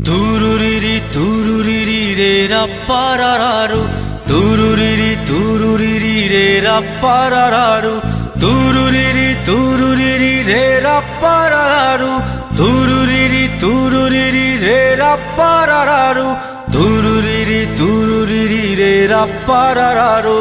Tururiri re rapparararu, tururiri re rapparararu, tururiri re rapparararu, tururiri re rapparararu, tururiri re rapparararu.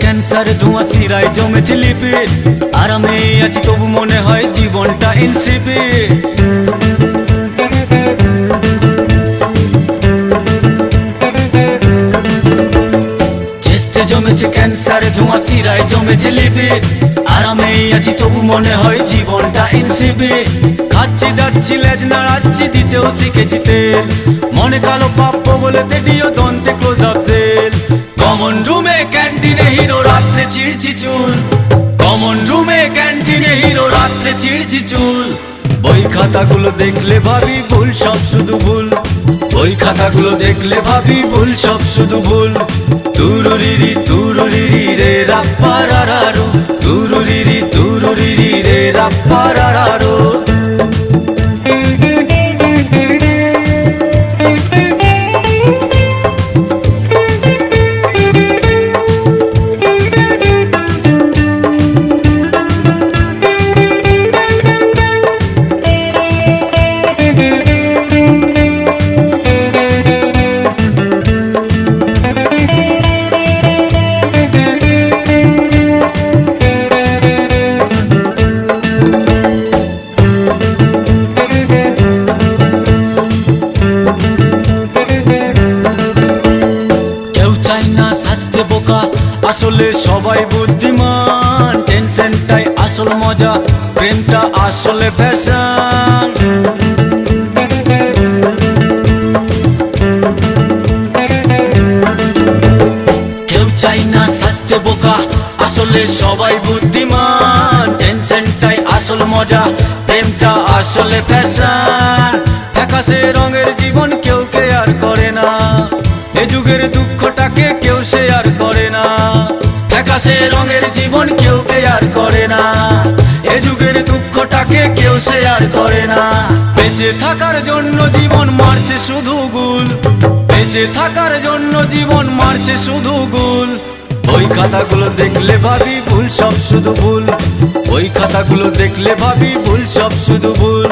Cancer ধোঁয়া সিরায় জমেছে lipid, আরামে আছি তবু মনে হয় জীবনটা ইনসিপিড। চেস্টে জমেছে ক্যান্সার ধোঁয়া সিরায় জমেছে লিপিড, আরামে আছি তবু মনে হয় জীবনটা ইনসিপিড। খাচ্ছি দাচ্ছি লেজ নাড়াচ্ছি দিতেও শিখেছি তেল, মনে কালো পাপ্প বলেতে দিও দন্তে ক্লোজ আপ সেল। কমন রুমে ক্যান্টিনে হিরো রাত্রে ছিঁড়ছি চুল, কমন রুমে ক্যান্টিনে হিরো রাত্রে ছিঁড়ছি চুল। বই খাতাগুলো দেখলে ভাবি ভুল সব শুধু ভুল, বই খাতাগুলো দেখলে ভাবি ভুল সব শুধু ভুল। তুরুরিরি রে রাপ্পারারারু, তুরুরিরি রে রাপ্পারারারু। আসলে সবাই বুদ্ধিমান, টেনশনটাই আসল মজা, প্রেমটা আসলে ফ্যাশন। কেউ চাই না সাজতে বোকা, আসলে সবাই বুদ্ধিমান, টেনশনটাই আসল মজা, প্রেমটা আসলে ফ্যাশন। ফ্যাকাশে রঙের জীবন কেউ কেয়ার করে না, এ যুগের দুঃখটাকে কেউ শেয়ার করে না। ফ্যাকাশে রঙের জীবন কেউ কেয়ার করে না, এ যুগের দুঃখটাকে কেউ শেয়ার করে না। বেঁচে থাকার জন্য জীবন মারছে শুধু গুল, বেঁচে থাকার জন্য জীবন মারছে শুধু গুল। ওই খাতাগুলো দেখলে ভাবি ভুল সব শুধু ভুল, ওই খাতাগুলো দেখলে ভাবি ভুল সব শুধু ভুল।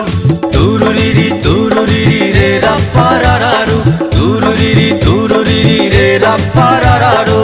তুরুরিরি রে রাপ্পারারারু, তুরুরিরি রে রাপ্পারারারু।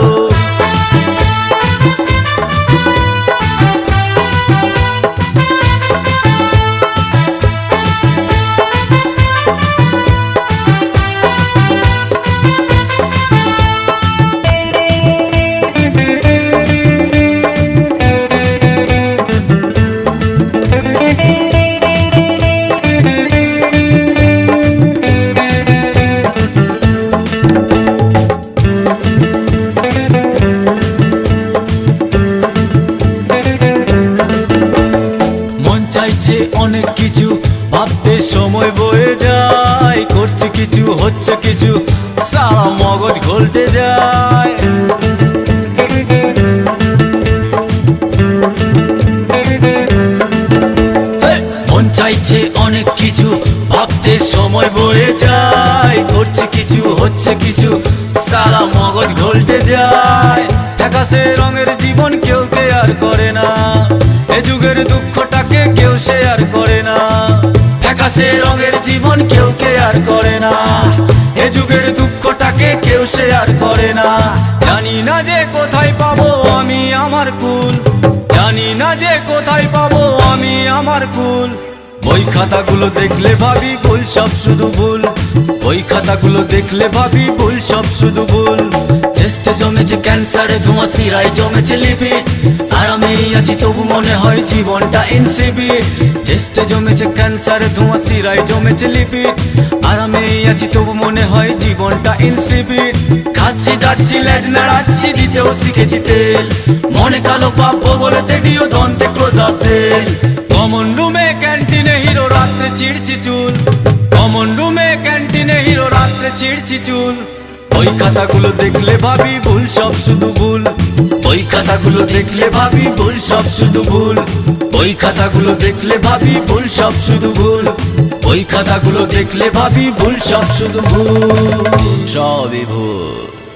অনেক কিছু ভাবতে সময় বয়ে যায়, করছে কিছু হচ্ছে কিছু, সারা মগজ ঘোলতে যায়। মন চাইছে অনেক কিছু ভাবতে সময় বয়ে যায়, করছে কিছু হচ্ছে কিছু, সারা মগজ ঘোলতে যায়। ফ্যাকাশে রঙের জীবন কেউ কেয়ার করে না, এ যুগের দুঃখটাকে কেউ শেয়ার করে না। ফ্যাকাশে রঙের জীবন কেউ কেয়ার করে না, এ যুগের দুঃখটাকে কেউ শেয়ার করে না। জানি না যে কোথায় পাবো আমি আমার কুল, জানি না যে কোথায় পাবো আমি আমার কুল। বই খাতাগুলো দেখলে ভাবি ভুল সব শুধু ভুল, বই খাতাগুলো দেখলে ভাবি ভুল সব শুধু ভুল। চেস্টে জমেছে ক্যান্সারে ধোঁয়া সিরায় জমেছে লিপিড, আরামেই আছি তবু মনে হয় জীবনটা এনসিবি। টেস্টে জমেছে ক্যান্সার, ধোঁয়া শিরায় জমেছে লিপিড। আরামেই আছি তবু মনে হয় জীবনটা এনসিবি। খাচ্ছি দাচ্ছি লেজ নাড়াচ্ছি, দিতেও শিখেছি তেল। মনে কালো পাপ বগলেতে ডিও দন্তে ক্লোজার তেল। কমন রুমে ক্যান্টিনে হিরো, রাত্রে ছিঁড়ছি চুল। কমন রুমে ক্যান্টিনে হিরো, রাত্রে ছিঁড়ছি চুল। ওই খাতাগুলো দেখলে ভাবি ভুল সব শুধু ভুল। ওই খাতাগুলো দেখলে ভাবি ভুল সব শুধু ভুল। ওই খাতাগুলো দেখলে ভাবি ভুল সব শুধু ভুল। ওই খাতাগুলো দেখলে ভাবি ভুল সব শুধু ভুল, সবই ভুল।